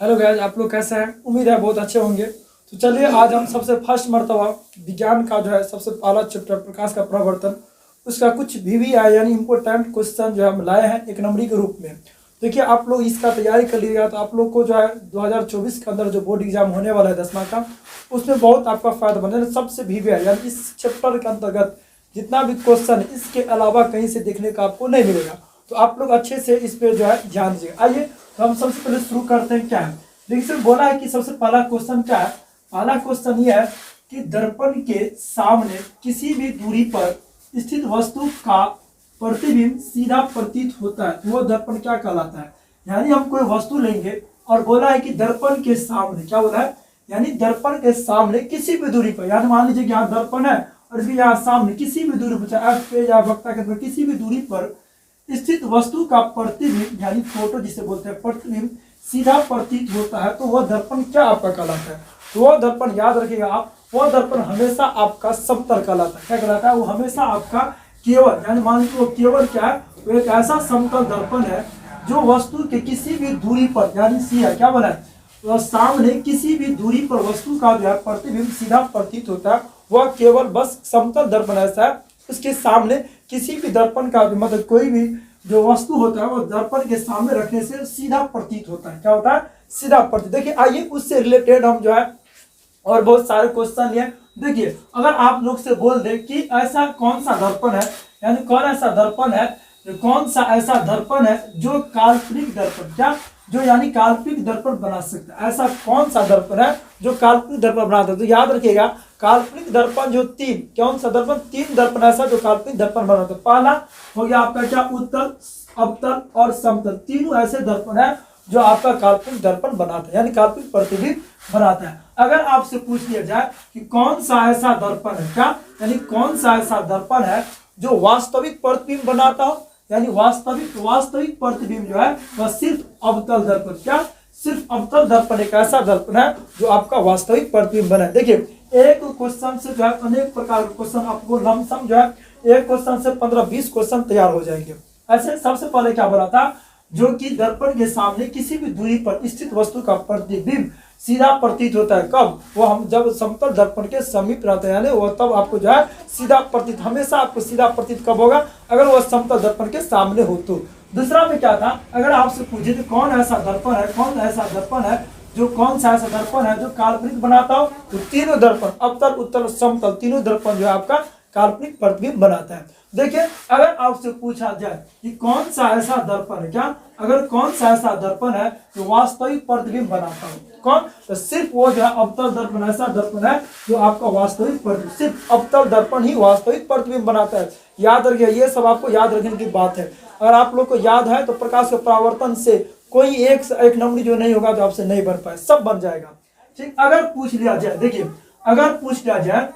Hello guys, आप लोग कैसे हैं? उम्मीद है बहुत अच्छे होंगे। तो चलिए आज हम सबसे फर्स्ट मर्तबा विज्ञान का जो है सबसे पहला चैप्टर प्रकाश का प्रवर्तन उसका कुछ VVI यानी इम्पोर्टेंट क्वेश्चन जो है हम लाए हैं एक नंबरी के रूप में। देखिए आप लोग इसका तैयारी कर लीजिएगा तो आप लोग को जो है 2024 के अंदर जो बोर्ड एग्जाम होने वाला है 10वां का, उसमें बहुत आपका फायदा बने। सबसे VVI यानी इस चैप्टर के अंतर्गत जितना भी क्वेश्चन है इसके अलावा कहीं से देखने का आपको नहीं मिलेगा। तो आप लोग अच्छे से इस पे जो है ध्यान दीजिएगा। आइए तो हम सबसे पहले शुरू करते हैं। क्या है देखिए सर, बोला है कि सबसे पहला क्वेश्चन क्या है। पहला क्वेश्चन ये है कि दर्पण के सामने किसी भी दूरी पर स्थित वस्तु का प्रतिबिंब सीधा प्रतीत होता है, वो दर्पण क्या कहलाता है। यानी हम कोई वस्तु लेंगे और बोला है कि दर्पण के सामने, क्या बोला है, यानी दर्पण के सामने किसी भी दूरी पर, यानी मान लीजिए कि यहाँ दर्पण है और इसके यहाँ सामने किसी भी दूरी पर, चाहे एफ पे या वक्ता के अंदर किसी भी दूरी पर स्थित वस्तु का प्रतिबिंब यानी फोटो जिसे बोलते हैं प्रतिबिंब सीधा प्रतीत होता है, तो वह दर्पण क्या आपका कहलाता है। तो वह दर्पण याद रखिएगा आप, वह दर्पण हमेशा आपका समतल कहलाता है। क्या कहलाता है? वो हमेशा आपका केवल, यानी मान लीजिए वो केवल क्या है, वो एक ऐसा समतल दर्पण है जो वस्तु के किसी भी दूरी पर, यानी सी है, क्या बोला है, तो सामने किसी भी दूरी पर वस्तु का जो है प्रतिबिंब सीधा प्रतीत होता है, वह केवल बस समतल दर्पण ऐसा है। उसके सामने किसी भी दर्पण का मतलब कोई भी जो वस्तु होता है वो दर्पण के सामने रखने से सीधा प्रतीत होता है। क्या होता है? सीधा प्रतीत। देखिए आइए उससे रिलेटेड हम जो है और बहुत सारे क्वेश्चन लिए। देखिए अगर आप लोग से बोल दे कि ऐसा कौन सा दर्पण है, यानी कौन ऐसा दर्पण है, कौन सा ऐसा दर्पण है जो काल्पनिक दर्पण, क्या, जो यानी काल्पनिक दर्पण बना सकता है, ऐसा कौन सा दर्पण है जो काल्पनिक दर्पण बनाता है। तो याद रखिएगा काल्पनिक दर्पण जो तीन, कौन सा दर्पण, तीन दर्पण ऐसा जो काल्पनिक दर्पण बनाता है। पहला हो गया आपका क्या, उत्तल, अवतल और समतल, तीनों ऐसे दर्पण है जो आपका काल्पनिक दर्पण बनाता है, यानी काल्पनिक प्रतिबिंब बनाता है। अगर आपसे पूछ लिया जाए कि कौन सा ऐसा दर्पण है, क्या, यानी कौन सा ऐसा दर्पण है जो वास्तविक प्रतिबिंब बनाता हो, यानी वास्तविक प्रतिबिंब जो है वह सिर्फ अवतल दर्पण, क्या, सिर्फ अवतल दर्पण एक ऐसा दर्पण है जो आपका वास्तविक प्रतिबिंब बनाए। देखिए एक क्वेश्चन से जो है अनेक प्रकार के क्वेश्चन आपको लमसम जो है एक क्वेश्चन से 15-20 क्वेश्चन तैयार हो जाएंगे। ऐसे सबसे पहले क्या बोला था, जो कि दर्पण के सामने किसी भी दूरी पर स्थित वस्तु का प्रतिबिंब सीधा प्रतीत होता है। कब? वो हम जब समतल दर्पण के समीप रहते हैं, यानी वो तब आपको जो है सीधा प्रतीत, हमेशा आपको सीधा प्रतीत कब होगा, अगर वो समतल दर्पण के सामने हो तो। दूसरा में क्या था, अगर आपसे पूछे तो कौन ऐसा दर्पण है, कौन ऐसा दर्पण है जो, कौन सा ऐसा दर्पण है जो काल्पनिक बनाता हो, तो तीनों दर्पण अवतल, उत्तल, समतल, तीनों दर्पण जो है आपका काल्पनिक प्रतिबिंब बनाता है। देखिए अगर आपसे पूछा जाए कि कौन सा ऐसा दर्पण है, क्या, अगर कौन सा ऐसा दर्पण है जो वास्तविक प्रतिबिंब बनाता हो, कौन, तो सिर्फ वो जो है अवतल दर्पण ऐसा दर्पण है जो आपका वास्तविक प्रतिबिंब, सिर्फ अवतल दर्पण ही वास्तविक प्रतिबिंब बनाता है। याद रखिए, ये सब आपको याद रखने की बात है। अगर आप लोग को याद है तो प्रकाश के परावर्तन से कोई एक नंबर जो नहीं होगा जो आपसे नहीं बन पाए, सब बन जाएगा। ठीक, अगर पूछ लिया जाए, देखिए अगर पूछ लिया जाए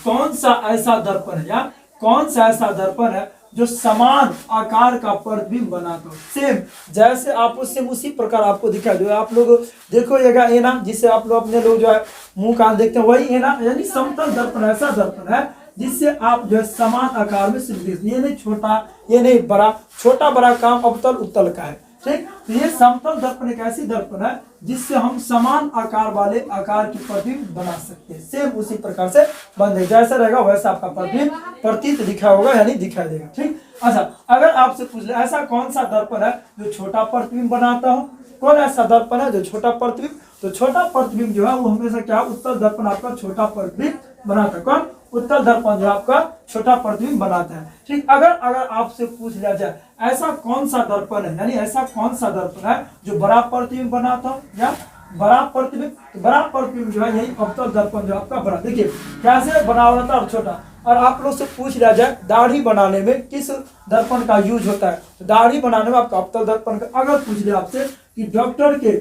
कौन सा ऐसा दर्पण है, या कौन सा ऐसा दर्पण है जो समान आकार का प्रतिबिंब बनाता हो, सेम जैसे आप सेम उसी प्रकार आपको दिखाई दे। आप लोग देखो ये ऐना, जिससे आप लोग अपने लोग जो है मुंह कान देखते हैं, वही ऐना, यानी समतल दर्पण ऐसा दर्पण है जिससे आप जो है समान आकार में सिर्फ, ये नहीं छोटा ये नहीं बड़ा, छोटा बड़ा काम अवतल उत्तल का है। ठीक, तो ये समतल दर्पण एक ऐसी दर्पण है जिससे हम समान आकार वाले आकार की प्रतिबिंब बना सकते हैं। सेम उसी प्रकार से बन जाए, जैसा रहेगा वैसा आपका प्रतिबिंब प्रतीत दिखा होगा, यानी दिखाई देगा। ठीक, अच्छा अगर आपसे पूछ ले ऐसा कौन सा दर्पण है जो छोटा प्रतिबिंब बनाता हो, कौन ऐसा दर्पण है जो छोटा प्रतिबिंब, तो छोटा प्रतिबिंब जो है वो हमेशा क्या, उत्तल दर्पण आपका छोटा प्रतिबिंब बनाता है। कौन? उत्तल दर्पण जो आपका छोटा प्रतिबिंब बनाता है। ठीक, अगर आपसे पूछ लिया जाए ऐसा कौन सा दर्पण है, यानी ऐसा कौन सा दर्पण है जो बड़ा प्रतिबिंब बनाता हो, या बड़ा प्रतिबिंब जो है यही अवतल दर्पण जो आपका बड़ा। देखिए कैसे बना होता है और छोटा। और आप लोग से पूछ लिया जाए दाढ़ी बनाने में किस दर्पण का यूज होता है, तो दाढ़ी बनाने में आपका अवतल दर्पण का। अगर पूछ लिया आपसे कि डॉक्टर के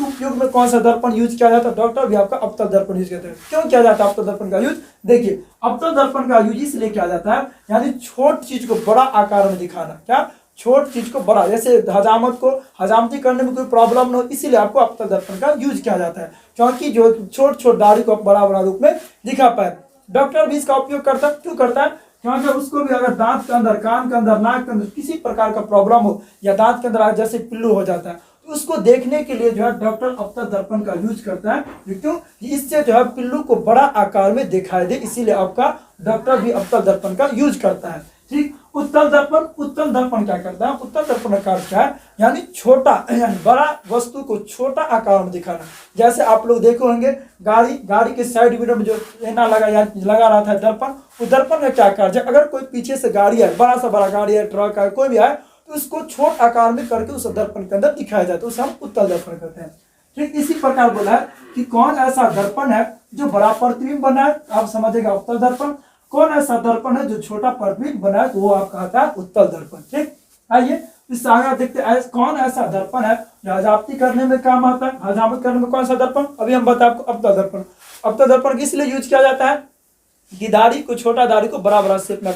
उपयोग में कौन सा दर्पण यूज किया जाता है, डॉक्टर भी आपका अवतल दर्पण यूज करते हैं। क्यों किया जाता है अवतल दर्पण का यूज? देखिए अवतल दर्पण का यूज इसलिए किया जाता है, यानी छोट चीज को बड़ा आकार में दिखाना, क्या, छोट चीज को बड़ा, जैसे हजामत को हजामती करने में कोई प्रॉब्लम न हो, इसीलिए आपको अवतल दर्पण का यूज किया जाता है, क्योंकि जो छोट दाढ़ी को बड़ा रूप में दिखा पाए। डॉक्टर भी इसका उपयोग करता है, क्यों करता है, क्योंकि उसको भी अगर दांत के अंदर, कान के अंदर, नाक के अंदर किसी प्रकार का प्रॉब्लम हो, या दांत के अंदर जैसे पिल्लू हो जाता है, उसको देखने के लिए जो है डॉक्टर अवतल दर्पण का यूज करता है। क्यों? इससे जो है पिल्लू को बड़ा आकार में दिखाई दे, इसीलिए आपका डॉक्टर भी अवतल दर्पण का यूज करता है। ठीक। उत्तल दर्पण क्या करता है? उत्तल दर्पण का कार्य क्या है? यानी छोटा, यानी बड़ा वस्तु को छोटा आकार में दिखाना। जैसे आप लोग देखे होंगे गाड़ी के साइड मिरर में जो ऐना लगा रहा था दर्पण, वो दर्पण का क्या कार्य है? अगर कोई पीछे से गाड़ी है, बड़ा गाड़ी है, ट्रक है, कोई भी है, तो उसको छोट आकार में करके उस दर्पण के अंदर दिखाया जाता है, उसे हम उत्तल दर्पण कहते हैं। ठीक इसी प्रकार बोला है कि कौन ऐसा दर्पण है जो बड़ा प्रतिबिंब बना है, आप समझेगा उत्तल दर्पण। कौन ऐसा दर्पण है जो छोटा प्रतिबिंब बना है, तो वो आप कहता है उत्तल दर्पण। ठीक, आइए इससे आगे देखते हैं कौन ऐसा दर्पण है जो हजामती करने में काम आता है। हजामत करने में कौन सा दर्पण? अभी हम बताए आपको अवतल दर्पण। अवतल दर्पण किस लिए यूज किया जाता है? कि दाढ़ी को, छोटा दाढ़ी को बड़ा शेप में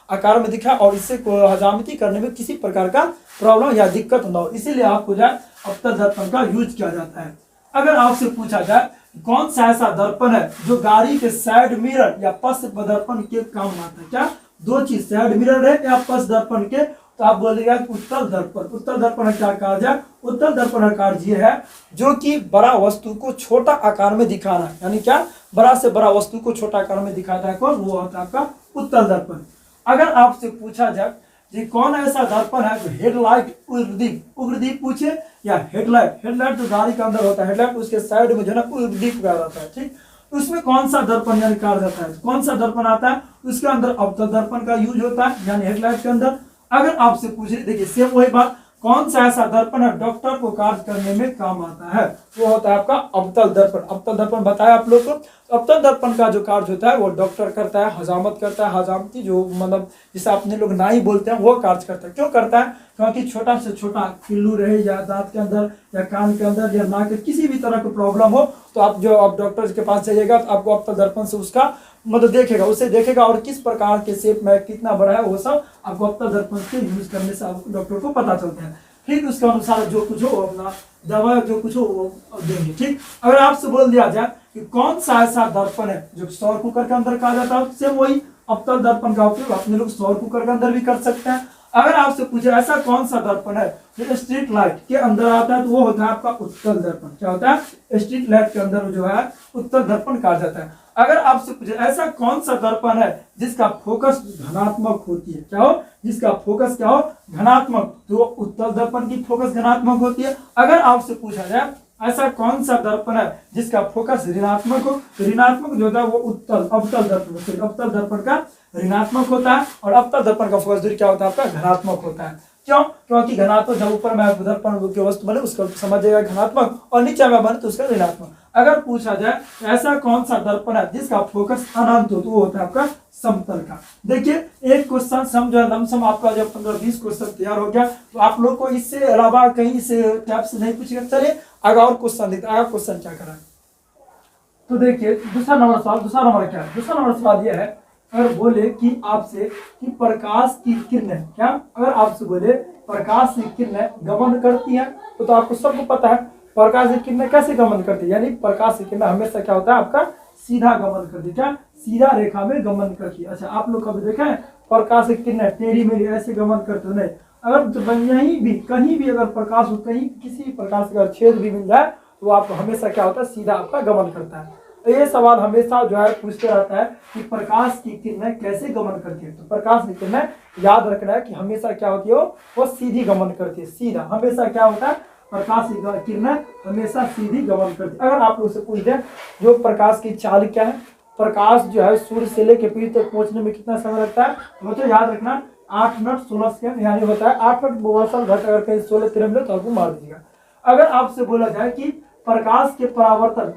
आकार में दिखा और इससे हजामती करने में किसी प्रकार का प्रॉब्लम या दिक्कत ना हो, इसीलिए आपको जो है अवतल दर्पण का यूज किया जाता है। अगर आपसे पूछा जाए कौन सा ऐसा दर्पण है जो गाड़ी के साइड मिरर या पश्च दर्पण के काम आता है, क्या दो चीज, साइड मिरर है या पश्च दर्पण के, तो आप बोलिएगा उत्तल दर्पण। उत्तल दर्पण का क्या कार्य है? उत्तल दर्पण का कार्य है जो कि बड़ा वस्तु को छोटा आकार में दिखाना, यानी क्या बड़ा से बड़ा वस्तु को छोटा आकार में दिखाता है कौन? वो होता है आपका उत्तल दर्पण। अगर आपसे पूछा जाए जी कौन ऐसा दर्पण है जो हेडलाइट उग्रदीप पूछे या हेडलाइट जो गाड़ी के अंदर होता है, हेडलाइट उसके साइड में जो है ना उग्रदीप कहा जाता है। ठीक, उसमें कौन सा दर्पण यानी कार्य जाता है? कौन सा दर्पण आता है? उसके अंदर अवतल दर्पण का यूज होता है, यानी हेडलाइट के अंदर। अगर आपसे पूछे, देखिए सेम वही बात, कौन सा ऐसा दर्पण है डॉक्टर को कार्य करने में काम आता है, वो होता है आपका अवतल दर्पण। अवतल दर्पण बताया आप लोग को। अवतल दर्पण का जो कार्य होता है वो डॉक्टर करता है, हजामत करता है, हजामती जो मतलब जिसे अपने लोग नाई बोलते हैं वो कार्य करता है। क्यों करता है? क्योंकि छोटा से छोटा पिल्लू रहे या दांत के अंदर या कान के अंदर या नाक के किसी भी तरह की प्रॉब्लम हो, तो आप डॉक्टर के पास जाइएगा तो आपको अवतल दर्पण से उसका मतलब उसे देखेगा और किस प्रकार के शेप में कितना बड़ा है वो सब आपको अवतल दर्पण के यूज करने से आपको डॉक्टर को पता चलता है। ठीक, उसके अनुसार जो कुछ हो अपना दवा जो कुछ हो वो देंगे। ठीक, अगर आपसे बोल दिया जाए कि कौन सा ऐसा दर्पण है जो सौर कुकर के अंदर कहा जाता है, सेम वही अवतल दर्पण का उपयोग अपने लोग सौर कुकर के अंदर भी कर सकते हैं। अगर आपसे पूछे ऐसा कौन सा दर्पण है जो स्ट्रीट लाइट के अंदर आता है, तो वो होता है आपका उत्तल दर्पण। क्या होता है? स्ट्रीट लाइट के अंदर जो है उत्तल दर्पण कहा जाता है। अगर आपसे पूछे ऐसा कौन सा दर्पण है जिसका फोकस धनात्मक होती है, क्या हो? जिसका फोकस क्या हो? धनात्मक, तो उत्तल दर्पण की फोकस धनात्मक होती है। अगर आपसे पूछा जाए ऐसा कौन सा दर्पण है जिसका फोकस ऋणात्मक हो, तो ऋणात्मक जो होता है वो अवतल दर्पण का ऋणात्मक होता है और अवतल दर्पण का फोकस दूरी क्या होता है आपका? धनात्मक होता है। क्यों? क्योंकि धनात्मक जब ऊपर में दर्पण की वस्तु बने उसका समझिएगा धनात्मक और नीचे में बने तो उसका ऋणात्मक। अगर पूछा जाए ऐसा कौन सा दर्पण है जिसका फोकस अनंत हो, तो वो होता है आपका समतल का। देखिए एक क्वेश्चन समझो लमसम आपका जब 15-20 क्वेश्चन तैयार हो गया, तो आप लोग को इससे अलावा कहीं से टैब से नहीं पूछेगा। चलिए आगे और क्वेश्चन देखते हैं। आगे क्वेश्चन क्या करा, तो देखिए दूसरा नंबर क्या है? दूसरा नंबर सवाल यह है, अगर बोले कि आपसे कि प्रकाश की किरणें, क्या अगर आपसे बोले प्रकाश की किरणें गमन करती हैं, तो आपको सबको पता है प्रकाश की किरणें कैसे गमन करती है, यानी प्रकाश की किरणें हमेशा क्या होता है आपका सीधा गमन करती है, क्या सीधा रेखा में गमन करती है। अच्छा आप लोग कभी देखे हैं प्रकाश की किरणें टेढ़ी मेढ़ी ऐसे गमन करते हो? नहीं। अगर यहीं भी कहीं भी अगर प्रकाश कहीं किसी प्रकार से अगर छेद भी मिल जाए तो आपको हमेशा क्या होता है सीधा आपका गमन करता है। तो ये सवाल हमेशा जो है पूछते रहता है कि प्रकाश की किरणें कैसे गमन करती है। तो प्रकाश की किरणें याद रखना है कि हमेशा क्या होती है वो सीधी गमन करती है, सीधा। हमेशा क्या होता है प्रकाश की किरणें हमेशा सीधी गमन करती है। अगर आप लोग से पूछ दें जो प्रकाश की चाल क्या है, प्रकाश जो है सूर्य से लेकर पृथ्वी तक पहुंचने में कितना समय लगता है, तो याद रखना 8 मिनट 16 सेकंड, यानी होता है 8 मिनट 62 घट, अगर कहीं 16 मिले तो आपको मार दीजिएगा। अगर आपसे बोला जाए कि प्रकाश के परावर्तन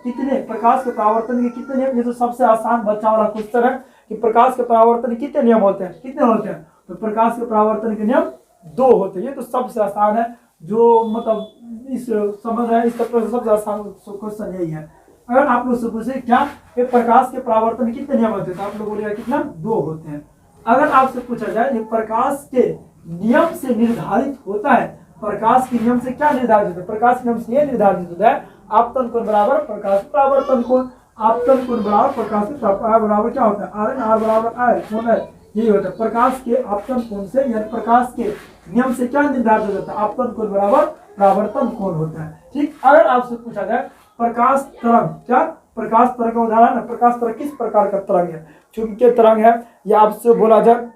के कितने नियम, ये तो सबसे आसान बच्चा वाला क्वेश्चन है कि प्रकाश के परावर्तन कितने नियम होते हैं, कितने होते हैं? तो प्रकाश के परावर्तन के नियम 2 होते हैं। ये तो सबसे आसान है, जो मतलब इस समझ रहे हैं इस तरह से सबसे आसान क्वेश्चन यही है। अगर आप लोग से पूछे क्या ये प्रकाश के परावर्तन कितने नियम होते हैं, तो आप लोग बोलेगा कितना? 2 होते हैं। अगर आपसे पूछा जाए ये प्रकाश के नियम से निर्धारित होता है, प्रकाश के नियम से क्या निर्धारित होता है? प्रकाश के नियम से यह निर्धारित होता है आपतन कोण बराबर प्रकाश परावर्तन कोण, आपतन कोण बराबर प्रकाश बराबर क्या होता है? आर एन आर बराबर आर कोण है, यही होता है। प्रकाश के आपतन कोण से यानी प्रकाश के नियम से क्या निर्धारित होता है, आपतन कोण बराबर परावर्तन कोण होता है। ठीक, अगर आपसे पूछा जाए प्रकाश तरंग, क्या प्रकाश तरंग का उदाहरण है, प्रकाश तरंग किस प्रकार का तरंग है, चुंबकीय तरंग है, या आपसे बोला जाए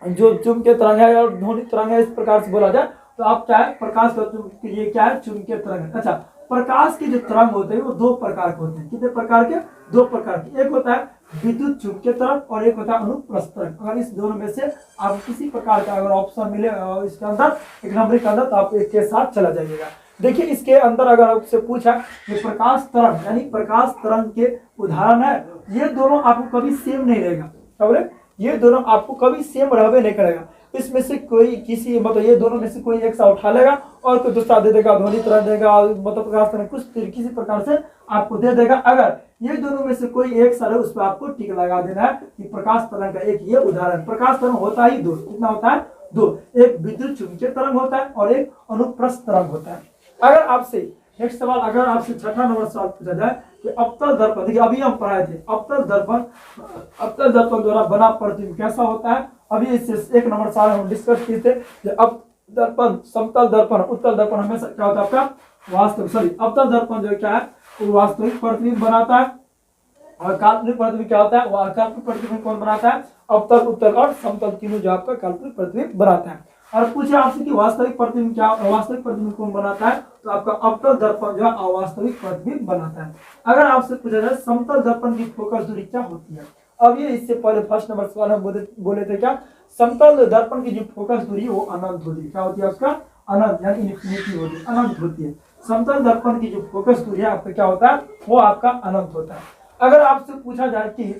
जो चुंबकीय तरंग है या ध्वनि तरंग है, इस प्रकार से बोला जाए तो आप क्या है प्रकाश का ये क्या है चुंबकीय तरंग है। अच्छा, प्रकाश के जो तरंग होते हैं वो दो प्रकार के होते हैं, कितने प्रकार के, दो प्रकार के, एक होता है विद्युत चुंबकीय तरंग और एक होता है अनुप्रस्थ तरंग। अगर इस दोनों में से आप किसी प्रकार का अगर ऑप्शन मिले इसके अंदर एक नंबर के अंदर तो आप एक के साथ चला जाइएगा। देखिए इसके अंदर अगर आपसे पूछा ये प्रकाश तरंग यानी प्रकाश तरंग के उदाहरण है, ये दोनों आपको कभी सेम नहीं रहेगा, क्या बोले, ये दोनों आपको कभी सेम रहबे नहीं करेगा। इसमें से कोई किसी मतलब ये दोनों में से कोई एक सा उठा लेगा और कोई दूसरा दे देगा, ध्वनि तरंग देगा, मतलब प्रकाश तरंग कुछ किसी प्रकार से आपको दे देगा। अगर ये दोनों में से कोई एक सा है उस पर आपको टिक लगा देना है कि प्रकाश तरंग का एक ये उदाहरण। प्रकाश तरंग होता ही दो, कितना होता है, दो, एक विद्युत चुंबकीय तरंग होता है और एक अनुप्रस्थ तरंग होता है। अगर आपसे नेक्स्ट सवाल, अगर आपसे छठा नंबर सवाल पूछा जाए कि अवतल दर्पण, देखिए अभी हम पढ़ाए थे अवतल दर्पण द्वारा बना प्रतिबिंब कैसा होता है, अभी इससे एक नंबर सवाल हम डिस्कस किए थे। दर्पण, समतल दर्पण, उत्तल दर्पण हमेशा क्या होता है आपका वास्तविक, अवतल दर्पण जो क्या है वो वास्तविक प्रतिबिंब बनाता है और काल्पनिक प्रतिबिंब क्या होता है, वो काल्पनिक प्रतिबिंब कौन बनाता है, अवतल, उत्तल और समतल तीनों जो आपका काल्पनिक प्रतिबिंब बनाता है। और पूछे आपसे कि वास्तविक प्रतिबिंब क्या, वास्तविक प्रतिबिंब कौन बनाता है, तो आपका अवतल दर्पण जो है अवास्तविक प्रतिबिंब बनाता है। अगर आपसे पूछा जाए समतल दर्पण की फोकस दूरी क्या होती है, अब ये इससे पहले फर्स्ट नंबर सवाल हम बोले थे क्या, समतल दर्पण की जो फोकस दूरी वो अनंत होती है, क्या होती है उसका, अनंत यानी इन्फिनिटी होती है, अनंत होती है। समतल दर्पण की जो फोकस दूरी है आपका क्या होता है, वो आपका अनंत होता है। अगर आपसे पूछा जाए कि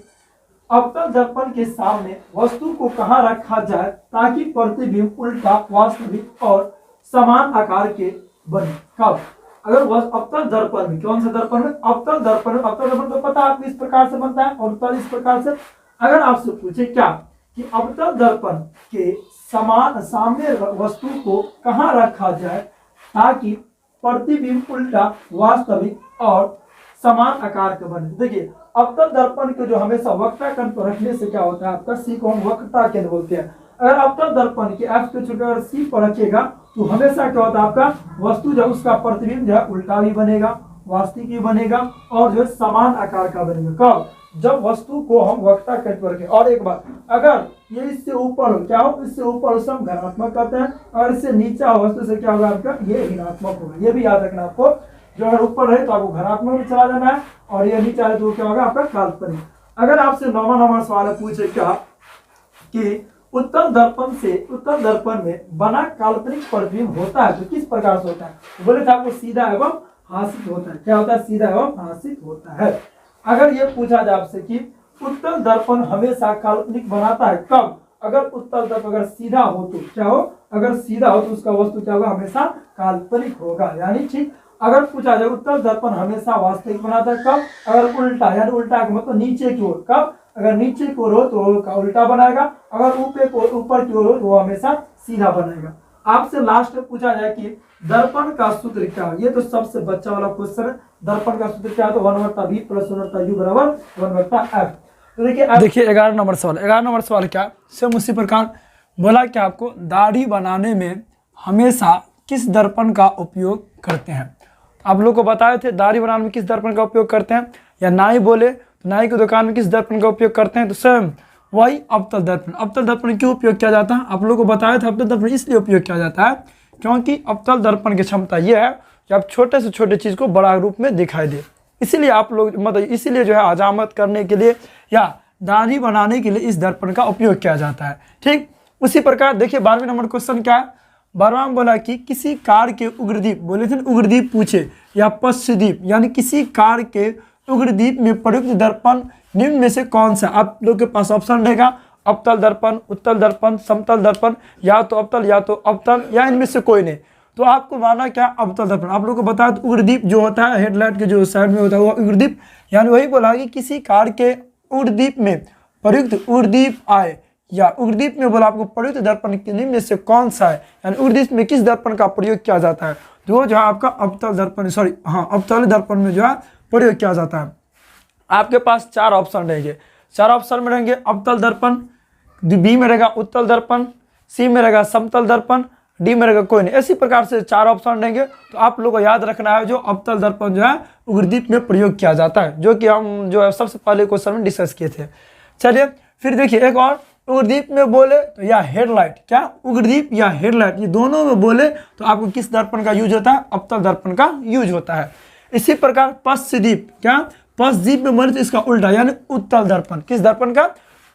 अवतल दर्पण के सामने वस्तु को कहां रखा जाए ताकि प्रतिबिंब उल्टा, वास्तविक और समान आकार के बने, कब, अगर अवतल दर्पण में, कौन सा दर्पण में, अवतल दर्पण, अवतल दर्पण तो पता है आपको इस प्रकार से बनता है और उत्तल इस प्रकार से। अगर आपसे पूछे क्या कि अवतल दर्पण के समान सामने वस्तु को कहां रखा जाए ताकि प्रतिबिंब उल्टा, वास्तविक और समान आकार के बने, देखिए अवतल दर्पण को जो हमेशा वक्रता केंद्र पर रखने से क्या होता है आपका, सी को हम वक्रता केंद्र बोलते हैं। अगर अवतल दर्पण के एफ के छोटे अगर सी पर रखिएगा तो हमेशा क्या होता है आपका वस्तु जो उसका प्रतिबिंब जो है उल्टा भी बनेगा, वास्तविक भी बनेगा और जो है समान आकार का बनेगा, कब, जब वस्तु को हम वक्रता केंद्र पर रखें। और एक बात, अगर ये इससे ऊपर हो, क्या हो, इससे ऊपर उसे हम धनात्मक कहते हैं और इससे नीचे वस्तु से क्या होगा आपका, ये ऋणात्मक होगा। ये भी याद रखना आपको, जो अगर ऊपर रहे तो आपको धनात्मक में चला जाना है और ये नीचे आए तो क्या होगा आपका काल्पनिक। अगर आपसे नौवां नंबर सवाल पूछे क्या कि उत्तल दर्पण में बना काल्पनिक प्रतिबिंब होता है तो किस प्रकार से होता है, बोले थे आपको सीधा एवं हासित होता है, क्या होता है, सीधा एवं हासित होता है। अगर ये पूछा जाए आपसे कि उत्तल दर्पण हमेशा काल्पनिक बनाता है, कब, अगर उत्तल दर्पण अगर सीधा हो तो क्या हो, अगर सीधा हो तो उसका वस्तु क्या होगा, हमेशा काल्पनिक होगा। यानी ठीक, अगर पूछा जाए उत्तल दर्पण हमेशा वास्तविक बनाता है, कब, अगर उल्टा, यानी उल्टा का मतलब नीचे की ओर, कब, अगर नीचे की ओर हो तो उल्टा बनाएगा, अगर ऊपर की ओर हो तो वो हमेशा सीधा बनाएगा। आपसे लास्ट में पूछा जाए कि दर्पण का सूत्र क्या है, ये तो सबसे बच्चा वाला क्वेश्चन है, दर्पण का सूत्र क्या है, तो 1/v + 1/u बराबर 1/f। तो देखिए 11 नंबर सवाल क्या, सेम उसी प्रकार बोला कि आपको दाढ़ी बनाने में हमेशा किस दर्पण का उपयोग करते हैं। आप लोग को बताए थे दाढ़ी बनाने में किस दर्पण का उपयोग करते हैं, या नाई बोले तो नाई की दुकान में किस दर्पण का उपयोग करते हैं, तो स्वयं वही अवतल दर्पण। अवतल दर्पण क्यों उपयोग किया जाता है, आप लोग को बताया था अवतल दर्पण इसलिए उपयोग किया जाता है क्योंकि अवतल दर्पण की क्षमता यह है कि आप छोटे से छोटे चीज़ को बड़ा रूप में दिखाई दे, इसीलिए आप लोग मतलब इसीलिए जो है हजामत करने के लिए या दाढ़ी बनाने के लिए इस दर्पण का उपयोग किया जाता है। ठीक उसी प्रकार देखिए 12वें नंबर क्वेश्चन क्या है, 12वां बोला कि किसी कार के उग्रदीप, बोले थे उग्रदीप पूछे या पश्चदीप, यानी किसी कार के उग्रदीप में प्रयुक्त दर्पण निम्न में से कौन सा, आप लोग के पास ऑप्शन रहेगा अवतल दर्पण, उत्तल दर्पण, समतल दर्पण, या तो अवतल या इनमें से कोई नहीं। तो आपको माना क्या अवतल दर्पण। आप लोग को बताया तो उग्रदीप जो होता है हेडलाइट के जो साइड में होता है वो उग्रदीप, यानी वही बोला कि किसी कार के उग्रदीप में प्रयुक्त उग्रदीप आए, या उग्रदीप में बोला आपको प्रयुक्त दर्पण के निम्न में से कौन सा है, यानी उग्रदीप में किस दर्पण का प्रयोग किया जाता है, तो जो है आपका अवतल दर्पण, अवतल दर्पण में जो है प्रयोग किया जाता है। आपके पास 4 ऑप्शन रहेंगे, 4 ऑप्शन में रहेंगे अवतल दर्पण, बी में रहेगा उत्तल दर्पण, सी में रहेगा समतल दर्पण, डी में रहेगा कोई नहीं। इसी प्रकार से 4 ऑप्शन रहेंगे। तो आप लोग को याद रखना है जो अवतल दर्पण जो है उग्रदीप में प्रयोग किया जाता है, जो कि हम जो है सबसे पहले क्वेश्चन में डिस्कस किए थे। चलिए फिर देखिए एक और, उग्रदीप में बोले तो या हेडलाइट, क्या उग्रदीप या हेडलाइट, ये दोनों में बोले तो आपको किस दर्पण का यूज होता है? अवतल दर्पण का यूज होता है। इसी प्रकार पश्चदीप, क्या पश्चदीप में बोले तो इसका उल्टा यानी उत्तल दर्पण, किस दर्पण का?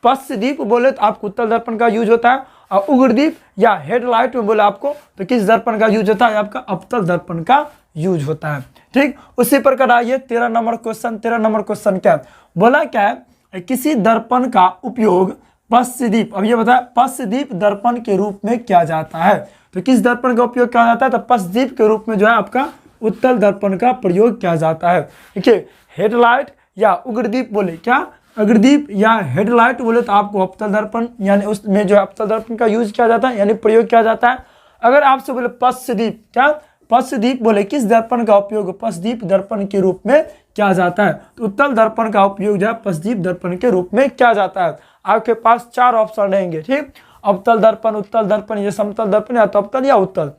पश्चदीप बोले तो आपको उत्तल दर्पण का यूज होता है, और उग्रदीप या हेडलाइट में बोले आपको तो किस दर्पण का यूज होता है? आपका अवतल दर्पण का यूज होता है। ठीक, उसी प्रकार आइए 13 नंबर क्वेश्चन। 13 नंबर क्वेश्चन क्या है? बोला क्या है, किसी दर्पण का उपयोग पश्चदीप, अब ये बताया पश्चदीप दर्पण के रूप में किया जाता है। तो किस दर्पण का उपयोग किया जाता है? तो पश्चदीप के रूप में जो है आपका उत्तल दर्पण का प्रयोग किया जाता है। देखिए हेडलाइट या उग्रदीप बोले, क्या अग्रदीप या हेडलाइट बोले तो आपको अवतल दर्पण यानी उसमें जो है अवतल दर्पण का यूज किया जाता है यानी प्रयोग किया जाता है। अगर आपसे बोले पश्चदीप, क्या पश्चदीप बोले किस दर्पण का उपयोग पश्चदीप दर्पण के रूप में किया जाता है? तो उत्तल दर्पण का उपयोग जो है पश्चदीप दर्पण के रूप में किया जाता है। आपके पास 4 ऑप्शन रहेंगे। ठीक, अवतल दर्पण, उत्तल दर्पण, या समतल दर्पण, या तो अवतल या उत्तल।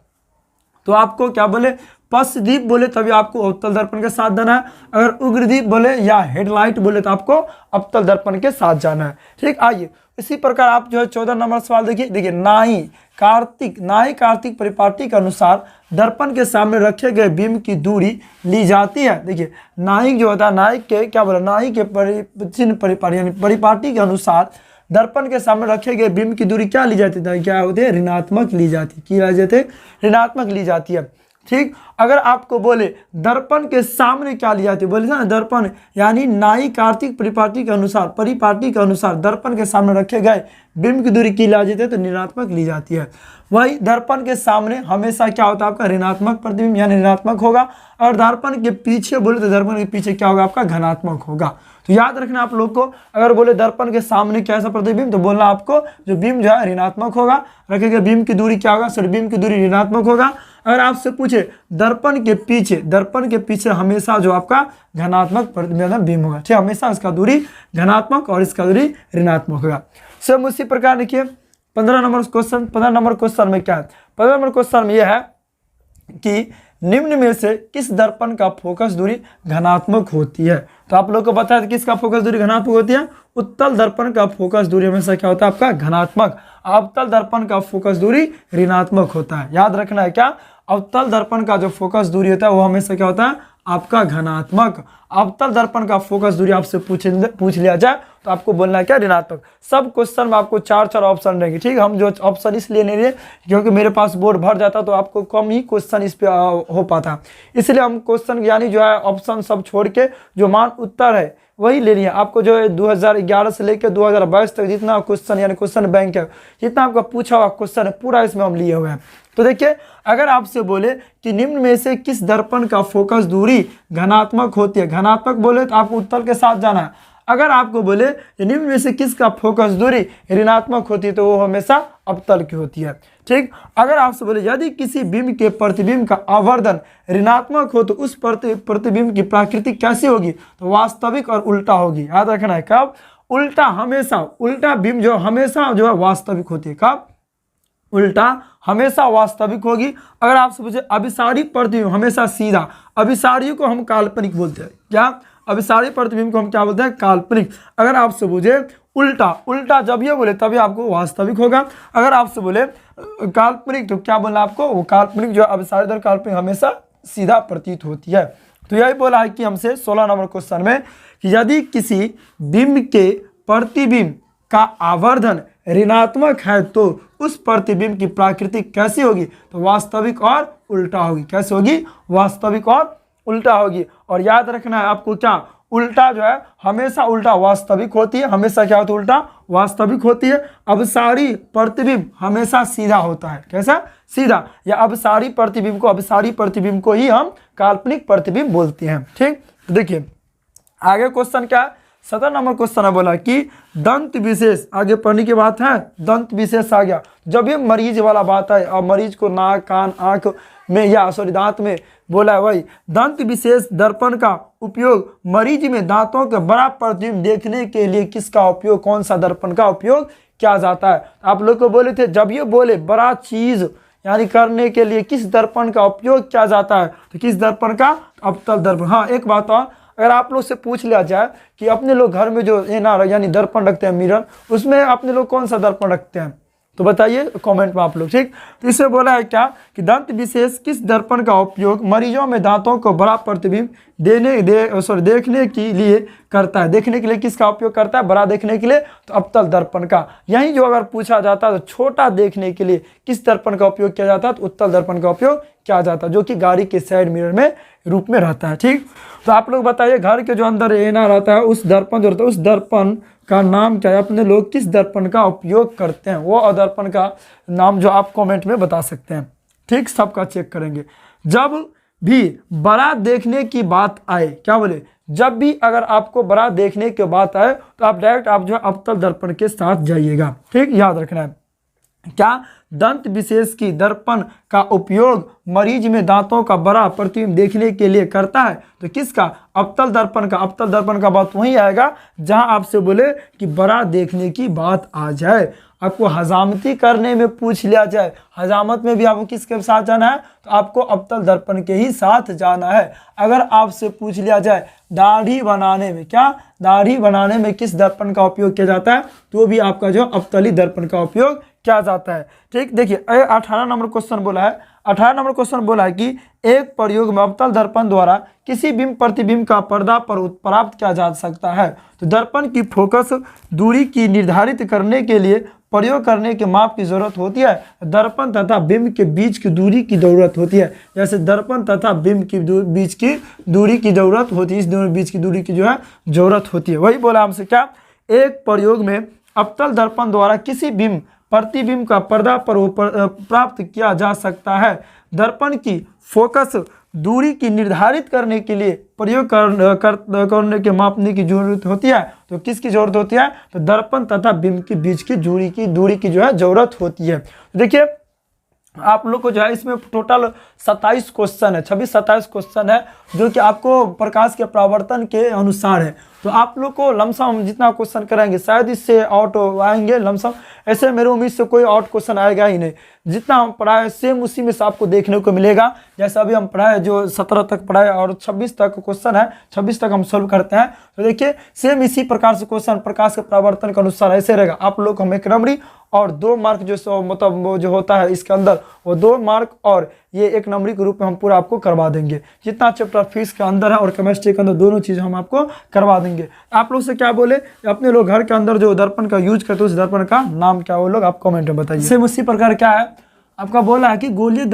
तो आपको क्या बोले? पश्चदीप बोले तभी आपको अवतल दर्पण के साथ जाना है। अगर उग्रदीप बोले या हेडलाइट बोले तो आपको अवतल दर्पण के साथ जाना है। ठीक, आइए इसी प्रकार आप जो है 14 नंबर सवाल देखिए। देखिए नाई कार्तिक परिपाटी के अनुसार दर्पण के सामने रखे गए बिंब की दूरी ली जाती है। देखिए नाई जो होता है, नाई के क्या बोला, नाई के परिपाटी यानी परिपाटी के अनुसार दर्पण के सामने रखे गए बिंब की दूरी क्या ली जाती है? क्या होती है? ऋणात्मक ली जाती है। क्या जाते? ऋणात्मक ली जाती है। ठीक, अगर आपको बोले दर्पण के सामने क्या ली जाती है? बोले ना दर्पण यानी नाई कार्तिक परिपाटी के अनुसार दर्पण के सामने रखे गए बिंब की दूरी की ली जाती है तो ऋणात्मक ली जाती है। वही दर्पण के सामने हमेशा क्या होता है? आपका ऋणात्मक प्रतिबिंब यानी ऋणात्मक होगा। और दर्पण के पीछे बोले तो दर्पण के पीछे क्या होगा? आपका धनात्मक होगा। तो याद रखना आप लोग को, अगर बोले दर्पण के सामने कैसा प्रतिबिंब, तो बोलना आपको जो बिंब जो है ऋणात्मक होगा, रखे गए बिंब की दूरी क्या होगा? सॉरी, बिंब की दूरी ऋणात्मक होगा। अगर आपसे पूछे दर्पण के पीछे हमेशा जो आपका धनात्मक प्रतिबिंब बिंब होगा। ठीक, हमेशा इसका दूरी धनात्मक और इसका दूरी ऋणात्मक होगा। सेम उसी प्रकार देखिए 15 नंबर क्वेश्चन। 15 नंबर क्वेश्चन में क्या है? 15 नंबर क्वेश्चन में यह है कि निम्न में से किस दर्पण का फोकस दूरी धनात्मक होती है? तो आप लोग को पता है किसका फोकस दूरी धनात्मक होती है? उत्तल दर्पण का फोकस दूरी हमेशा क्या होता है? आपका धनात्मक। अवतल दर्पण का फोकस दूरी ऋणात्मक होता है। याद रखना है, क्या अवतल दर्पण का जो फोकस दूरी होता है वो हमेशा क्या होता है? आपका धनात्मक। अवतल दर्पण का फोकस दूरी आपसे पूछ लिया जाए तो आपको बोलना है क्या? ऋणात्मक। सब क्वेश्चन में आपको 4 ऑप्शन रहेंगे। ठीक, हम जो ऑप्शन इसलिए नहीं लिए क्योंकि मेरे पास बोर्ड भर जाता तो आपको कम ही क्वेश्चन इस पे हो पाता, इसलिए हम क्वेश्चन यानी जो है ऑप्शन सब छोड़ के जो मान उत्तर है वही ले लिया। आपको जो है 2011 से लेकर 2022 तक जितना क्वेश्चन यानी क्वेश्चन बैंक है, जितना आपका पूछा हुआ क्वेश्चन है पूरा इसमें हम लिए हुए हैं। तो देखिए अगर आपसे बोले कि निम्न में से किस दर्पण का फोकस दूरी धनात्मक होती है, धनात्मक बोले तो आपको उत्तल के साथ जाना है। अगर आपको बोले निम्न में से किसका फोकस दूरी ऋणात्मक होती है तो वो हमेशा अवतल की होती है। ठीक, अगर आपसे बोले यदि किसी बिंब के प्रतिबिंब का आवर्धन ऋणात्मक हो तो उस प्रतिबिंब की प्रकृति कैसी होगी? तो वास्तविक और उल्टा होगी। याद रखना है, कब? उल्टा। हमेशा उल्टा बिंब जो हमेशा जो है वास्तविक होती है। कब? उल्टा हमेशा वास्तविक होगी। अगर आपसे पूछे अभिसारी प्रतिबिंब हमेशा सीधा, अभिसारी को हम काल्पनिक बोलते हैं। क्या? अभिसारी प्रतिबिंब को हम क्या बोलते हैं? काल्पनिक। अगर आपसे पूछे उल्टा जब ये बोले तभी आपको वास्तविक होगा। अगर आपसे बोले काल्पनिक तो क्या बोलना आपको? वो काल्पनिक जो अभिसारी दर काल्पनिक हमेशा सीधा प्रतीत होती है। तो यही बोला है कि हमसे 16 नंबर क्वेश्चन में कि यदि किसी बिंब के प्रतिबिंब का आवर्धन ऋणात्मक है तो उस प्रतिबिंब की प्रकृति कैसी होगी? तो वास्तविक और उल्टा होगी। कैसे होगी? वास्तविक और उल्टा होगी। और याद रखना है आपको, क्या उल्टा जो है हमेशा उल्टा वास्तविक होती है। हमेशा क्या होती है? उल्टा वास्तविक होती है। अभिसारी प्रतिबिंब हमेशा सीधा होता है। कैसा? सीधा। या अभिसारी प्रतिबिंब को ही हम काल्पनिक प्रतिबिंब बोलते हैं। ठीक, देखिए आगे क्वेश्चन क्या है? 17 नंबर क्वेश्चन है, बोला कि दंत विशेष, आगे पढ़ने की बात है, दंत विशेष आ गया जब ये मरीज वाला बात है और मरीज को नाक कान आंख में या दांत में बोला है, वही दंत विशेष दर्पण का उपयोग मरीज में दांतों के बड़ा प्रतिबिंब देखने के लिए किसका उपयोग, कौन सा दर्पण का उपयोग किया जाता है। आप लोग को बोले थे, जब ये बोले बड़ा चीज यानी करने के लिए किस दर्पण का उपयोग किया जाता है, तो किस दर्पण का? अवतल दर्पण। हाँ, एक बात और, अगर आप लोग से पूछ लिया जाए कि अपने लोग घर में जो एनार यानी दर्पण रखते हैं, मिरर, उसमें अपने लोग कौन सा दर्पण रखते हैं, तो बताइए कमेंट में आप लोग। ठीक, तो इससे बोला है क्या कि दंत विशेष किस दर्पण का उपयोग मरीजों में दांतों को बड़ा प्रतिबिंब देखने के लिए करता है। देखने के लिए किसका उपयोग करता है? बड़ा देखने के लिए, तो अवतल दर्पण का। यही जो अगर पूछा जाता है तो छोटा देखने के लिए किस दर्पण का उपयोग किया जाता है, तो उत्तल दर्पण का उपयोग किया जाता है, जो कि गाड़ी के साइड मिरर में रूप में रहता है। ठीक, तो आप लोग बताइए, घर के जो अंदर एना रहता है, उस दर्पण जो रहता है, उस दर्पण का नाम क्या है? अपने लोग किस दर्पण का उपयोग करते हैं, वो दर्पण का नाम जो आप कमेंट में बता सकते हैं। ठीक, सबका चेक करेंगे। जब भी बड़ा देखने की बात आए, क्या बोले? जब भी अगर आपको बड़ा देखने की बात आए तो आप डायरेक्ट आप जो है अवतल दर्पण के साथ जाइएगा। ठीक, याद रखना है। क्या दंत विशेष की दर्पण का उपयोग मरीज में दांतों का बड़ा प्रतिबिंब देखने के लिए करता है, तो किसका? अवतल दर्पण का। अवतल दर्पण का बात वहीं आएगा जहां आपसे बोले कि बड़ा देखने की बात आ जाए। आपको हजामती करने में पूछ लिया जाए, हजामत में भी आपको किसके साथ जाना है, तो आपको अवतल दर्पण के ही साथ जाना है। अगर आपसे पूछ लिया जाए दाढ़ी बनाने में, क्या दाढ़ी बनाने में किस दर्पण का उपयोग किया जाता है, तो भी आपका जो अवतली दर्पण का उपयोग किया जाता है। ठीक, देखिए 18 नंबर क्वेश्चन बोला है, 18 नंबर क्वेश्चन बोला है कि एक प्रयोग में अवतल दर्पण द्वारा किसी बिंब प्रतिबिंब का पर्दा पर प्राप्त किया जा सकता है। तो दर्पण की फोकस दूरी की निर्धारित करने के लिए प्रयोग करने के माप की जरूरत होती है। दर्पण तथा बिंब के बीच की दूरी की जरूरत होती है। जैसे दर्पण तथा बिंब की बीच की दूरी की जरूरत होती है, इस दोनों बीच की दूरी की जो है जरूरत होती है। वही बोला हमसे, क्या एक प्रयोग में अवतल दर्पण द्वारा किसी बिंब प्रतिबिंब का पर्दा पर प्राप्त किया जा सकता है। दर्पण की फोकस दूरी की निर्धारित करने के लिए प्रयोग करने के मापने की जरूरत होती है। तो किसकी जरूरत होती है? तो दर्पण तथा बिंब के बीच की दूरी की जो है जरूरत होती है। देखिए आप लोग को जो है इसमें टोटल 27 क्वेश्चन है, 26-27 क्वेश्चन है, जो कि आपको प्रकाश के परावर्तन के अनुसार है। तो आप लोग को लमसम जितना क्वेश्चन कराएंगे शायद इससे आउट आएंगे लमसम, ऐसे मेरे उम्मीद से कोई आउट क्वेश्चन आएगा ही नहीं। जितना हम पढ़ाए सेम उसी में से आपको देखने को मिलेगा। जैसे अभी हम पढ़ाए जो 17 तक पढ़ाए और 26 तक क्वेश्चन है, 26 तक हम सोल्व करते हैं। तो देखिए सेम इसी प्रकार से क्वेश्चन प्रकाश के परावर्तन के अनुसार ऐसे रहेगा। आप लोग को हम 1 नंबरी और 2 मार्क जो मतलब वो जो होता है इसके अंदर, वो 2 मार्क और ये 1 नंबरी के रूप में हम पूरा आपको करवा देंगे। जितना चैप्टर फिजिक्स के अंदर है और केमिस्ट्री के अंदर, दोनों चीज़ हम आपको करवा देंगे। आप लोग से क्या बोले, अपने लोग घर के अंदर जो दर्पण का यूज करते हैं उस दर्पण का नाम क्या, वो लोग आप कमेंट में बताइए। सेम उसी प्रकार क्या है आपका बोला है कि गोलीय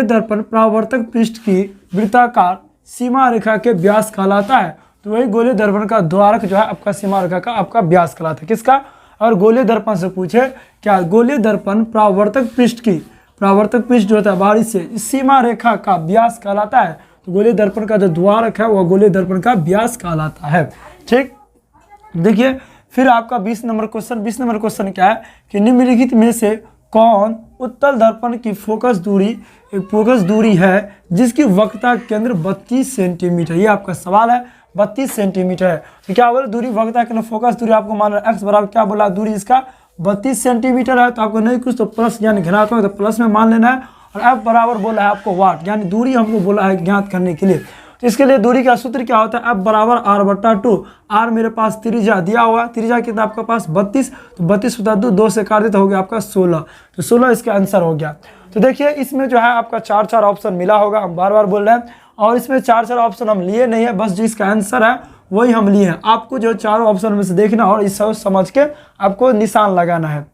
दर्पण परावर्तक पृष्ठ की वृत्ताकार सीमा रेखा के व्यास कहलाता है। तो वही गोलीय दर्पण का द्वारक जो है आपका सीमा रेखा का आपका व्यास कहलाता है। किसका? और गोलीय दर्पण से पूछे क्या गोलीय दर्पण परावर्तक पृष्ठ जो होता है बाहरी से सीमा रेखा का व्यास कहलाता है। तो गोलीय दर्पण का जो द्वारक है वह गोलीय दर्पण का व्यास कहलाता है। ठीक, देखिए फिर आपका 20 नंबर क्वेश्चन क्या है कि निम्नलिखित में से कौन उत्तल दर्पण की फोकस दूरी है जिसकी वक्रता केंद्र 32 सेंटीमीटर। ये आपका सवाल है, 32 सेंटीमीटर है। तो क्या बोले दूरी वक्रता केंद्र फोकस दूरी आपको मान एक्स बराबर क्या बोला, दूरी इसका 32 सेंटीमीटर है। तो आपको नहीं कुछ तो प्लस यानी घनात्मक तो प्लस में मान लेना है। और एफ बराबर बोला है आपको वाट, यानी दूरी हमको बोला है ज्ञात करने के लिए। तो इसके लिए दूरी का सूत्र क्या होता है, एफ बराबर r/2। r मेरे पास त्रिज्या दिया हुआ है, त्रिज्या कितना आपके पास 32, तो 32 बटा 2 से काट देता हो गया आपका 16। तो 16 इसका आंसर हो गया। तो देखिए इसमें जो है आपका 4 ऑप्शन मिला होगा, हम बार बार बोल रहे हैं। और इसमें 4 ऑप्शन हम लिए नहीं है, बस जो इसका आंसर है वही हम लिए हैं। आपको जो 4 ऑप्शन में से देखना और इस समझ के आपको निशान लगाना है।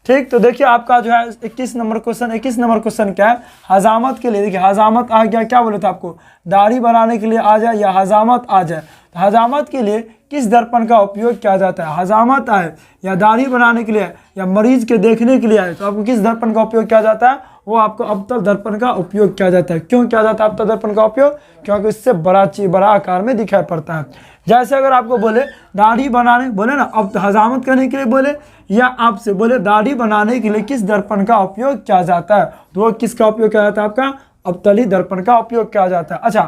ठीक, तो देखिए आपका जो है 21 नंबर क्वेश्चन क्या है, हजामत के लिए। देखिए हजामत आ गया, क्या बोले थे आपको, दाढ़ी बनाने के लिए आ जाए या हजामत आ जाए। तो हजामत के लिए किस दर्पण का उपयोग किया जाता है, हजामत आए या दाढ़ी बनाने के लिए या मरीज के देखने के लिए आए, तो आपको किस दर्पण का उपयोग किया जाता है, वो आपको अवतल दर्पण का उपयोग किया जाता है। क्यों किया जाता है अवतल दर्पण का उपयोग, क्योंकि इससे बड़ा आकार में दिखाई पड़ता है। जैसे अगर आपको बोले दाढ़ी बनाने बोले ना, अब हजामत करने के लिए बोले या आपसे बोले दाढ़ी बनाने के लिए किस दर्पण का उपयोग किया जाता है, तो वो किसका उपयोग किया जाता है, आपका अवतली दर्पण का उपयोग किया जाता है। अच्छा,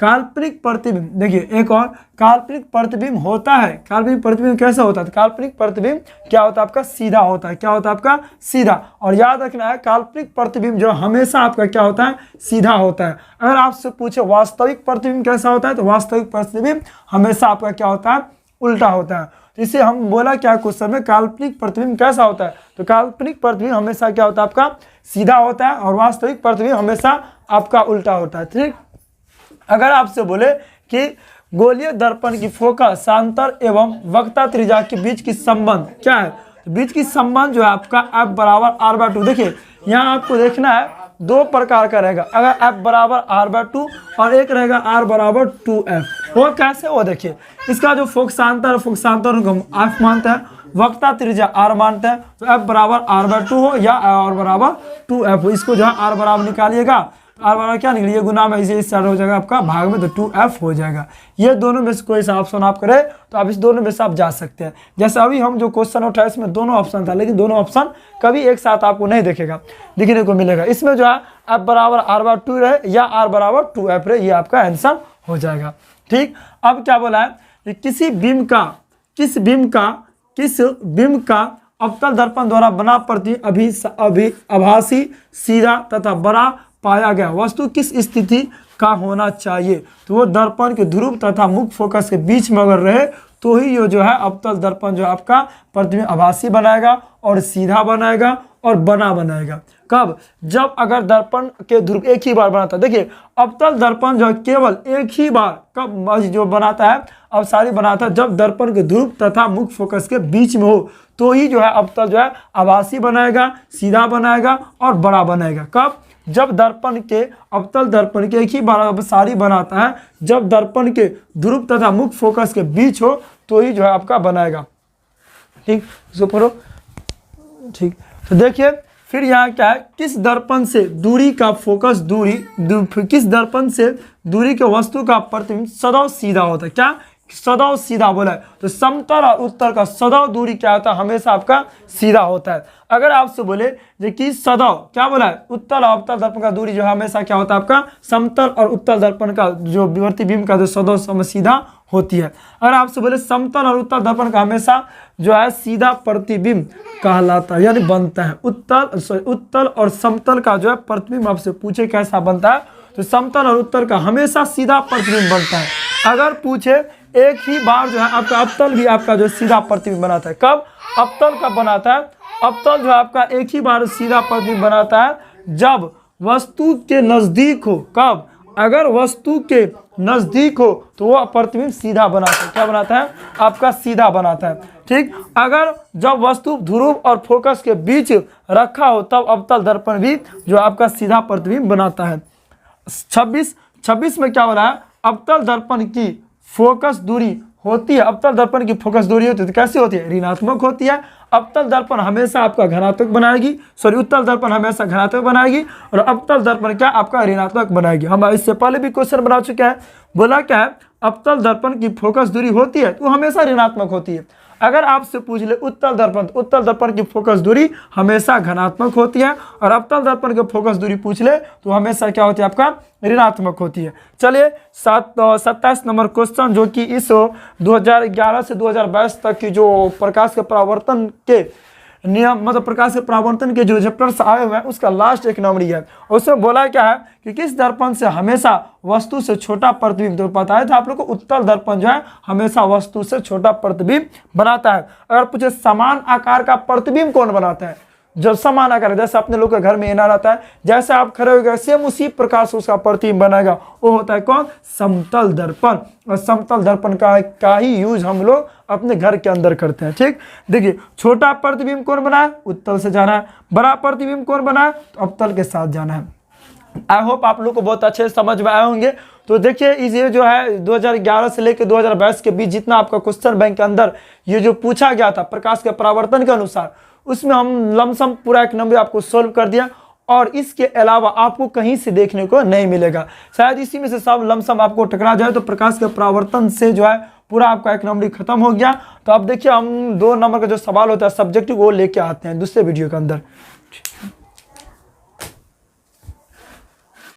काल्पनिक प्रतिबिंब, देखिए एक और काल्पनिक प्रतिबिंब होता है। काल्पनिक प्रतिबिंब कैसा होता है? काल्पनिक प्रतिबिंब क्या होता है आपका? सीधा होता है। क्या होता है आपका? सीधा। और याद रखना है काल्पनिक प्रतिबिंब जो हमेशा आपका क्या होता है? सीधा होता है। अगर आपसे पूछे वास्तविक प्रतिबिंब कैसा होता है, तो वास्तविक प्रतिबिंब हमेशा आपका क्या होता है? उल्टा होता है। तो इसे हम बोला क्या क्वेश्चन में, काल्पनिक प्रतिबिंब कैसा होता है? तो काल्पनिक प्रतिबिंब हमेशा क्या होता है आपका? सीधा होता है, और वास्तविक प्रतिबिंब हमेशा आपका उल्टा होता है। ठीक, अगर आपसे बोले कि गोलीय दर्पण की फोकस सांतर एवं वक्रता त्रिज्या के बीच की संबंध क्या है, तो बीच की संबंध जो है आपका F बराबर R/2। देखिए यहाँ आपको देखना है दो प्रकार का रहेगा, अगर F बराबर R/2 और एक रहेगा R बराबर 2F। वो कैसे? वो देखिए इसका जो फोकसांतर को हम F मानते हैं, वक्रता त्रिज्या R मानते हैं, तो F बराबर R/2 हो या R बराबर 2F हो। इसको जो है R बराबर निकालिएगा, R बराबर क्या निकलिए गुना में, इसे इस साइड हो जाएगा आपका भाग में, तो 2F हो जाएगा। ये दोनों में से कोई सा ऑप्शन आप करें तो आप इस दोनों में से आप जा सकते हैं। जैसे अभी हम जो क्वेश्चन उठाए इसमें दोनों ऑप्शन था, लेकिन दोनों ऑप्शन कभी एक साथ आपको नहीं देखेगा, दिखने को मिलेगा। इसमें जो है F बराबर R/2 रहे या R बराबर 2F रहे, ये आपका आंसर हो जाएगा। ठीक, अब क्या बोला है कि किस बिंब का अवतल दर्पण द्वारा बना प्रतिबिंब आभासी, सीधा तथा बड़ा पाया गया वस्तु किस स्थिति का होना चाहिए? तो वो दर्पण के ध्रुव तथा मुख्य फोकस के बीच में अगर रहे तो ही ये जो है अवतल दर्पण जो आपका प्रतिबिंब आभासी बनाएगा और सीधा बनाएगा और बना बनाएगा। कब? जब अगर दर्पण के ध्रुव एक ही बार बनाता है। देखिए अवतल दर्पण जो है केवल एक ही बार कब जो बनाता है, अवसारी बनाता है, जब दर्पण के ध्रुव तथा मुख्य फोकस के बीच में हो तो ही जो है अवतल जो है आभासी बनाएगा, सीधा बनाएगा और बड़ा बनाएगा। कब? जब दर्पण के अवतल दर्पण के एक ही बार अवसारी बनाता है, जब दर्पण के ध्रुव तथा मुख्य फोकस के बीच हो तो ही जो है आपका बनाएगा। ठीक, इसको पढ़ो। ठीक, तो देखिए फिर यहाँ क्या है, किस दर्पण से दूरी का फोकस किस दर्पण से दूरी के वस्तु का प्रतिबिंब सदैव सीधा होता है? क्या सदैव सीधा बोला है, तो समतल और उत्तल का सदैव दूरी क्या होता है? हमेशा आपका सीधा होता है। अगर आपसे बोले कि सदैव क्या बोला है, उत्तल और अवतल दर्पण का दूरी जो है हमेशा क्या होता है आपका? समतल और उत्तल दर्पण का जो प्रतिबिंब का जो सदैव सीधा होती है। अगर आपसे बोले समतल और उत्तल दर्पण का हमेशा जो है सीधा प्रतिबिंब कहलाता है, यानी बनता है। उत्तल और समतल का जो है प्रतिबिंब आपसे पूछे कैसा बनता है, तो समतल और उत्तल का हमेशा सीधा प्रतिबिंब बनता है। अगर पूछे एक ही बार जो है आपका अवतल भी आपका जो सीधा प्रतिबिंब बनाता है। कब? अवतल कब बनाता है? अवतल जो आपका एक ही बार सीधा प्रतिबिंब बनाता है जब वस्तु के नजदीक हो। कब? अगर वस्तु के नजदीक हो तो वह प्रतिबिंब सीधा बनाता है। क्या बनाता है? आपका सीधा बनाता है। ठीक, अगर जब वस्तु ध्रुव और फोकस के बीच रखा हो तब अवतल दर्पण भी जो आपका सीधा प्रतिबिंब बनाता है। 26 में क्या हो रहा है, अवतल दर्पण की फोकस दूरी होती है, अवतल दर्पण की फोकस दूरी होती है तो कैसी होती है? ऋणात्मक होती है। अवतल दर्पण हमेशा आपका धनात्मक बनाएगी, उत्तल दर्पण हमेशा धनात्मक बनाएगी और अवतल दर्पण क्या आपका ऋणात्मक बनाएगी। हम इससे पहले भी क्वेश्चन बना चुके हैं, बोला क्या है, अवतल दर्पण की फोकस दूरी होती है तो हमेशा ऋणात्मक होती है। अगर आपसे पूछ ले उत्तल दर्पण, तो उत्तल दर्पण की फोकस दूरी हमेशा धनात्मक होती है और अवतल दर्पण की फोकस दूरी पूछ ले तो हमेशा क्या होती है आपका? ऋणात्मक होती है। चलिए 27 नंबर क्वेश्चन, जो कि इस 2011 से 2022 तक की जो प्रकाश के परावर्तन के नियम, मतलब प्रकाश के परावर्तन के जो चैप्टर्स आए हुए हैं उसका लास्ट एक नंबर है। उसमें बोला क्या है कि किस दर्पण से हमेशा वस्तु से छोटा प्रतिबिंब, तो पता है था आप लोग को उत्तल दर्पण जो है हमेशा वस्तु से छोटा प्रतिबिंब बनाता है। अगर पूछे समान आकार का प्रतिबिंब कौन बनाता है, जब समान आकार है, जैसे अपने लोग के घर में एना रहता है, जैसे आप खड़े हो गए सेम उसी प्रकार से उसका प्रतिबिंब बनाएगा, वो होता है कौन? समतल दर्पण। और समतल दर्पण का ही यूज हम लोग अपने घर के अंदर करते हैं। ठीक, देखिए छोटा प्रतिबिंब कौन बनाए? उत्तल से जाना है। बड़ा प्रतिबिंब कौन बनाए? तो अवतल के साथ जाना है। आई होप आप लोग को बहुत अच्छे समझ में आए होंगे। तो देखिए ये जो है 2011 से लेकर 2022 के बीच जितना आपका क्वेश्चन बैंक के अंदर ये जो पूछा गया था प्रकाश के परावर्तन के अनुसार, उसमें हम लमसम पूरा एक नंबर आपको सोल्व कर दिया और इसके अलावा आपको कहीं से देखने को नहीं मिलेगा। शायद इसी में से सब लमसम आपको टकरा जाए तो प्रकाश के परावर्तन से जो है पूरा आपका एक नंबर खत्म हो गया। तो अब देखिए हम 2 नंबर का जो सवाल होता है सब्जेक्टिव वो लेके आते हैं दूसरे वीडियो के अंदर।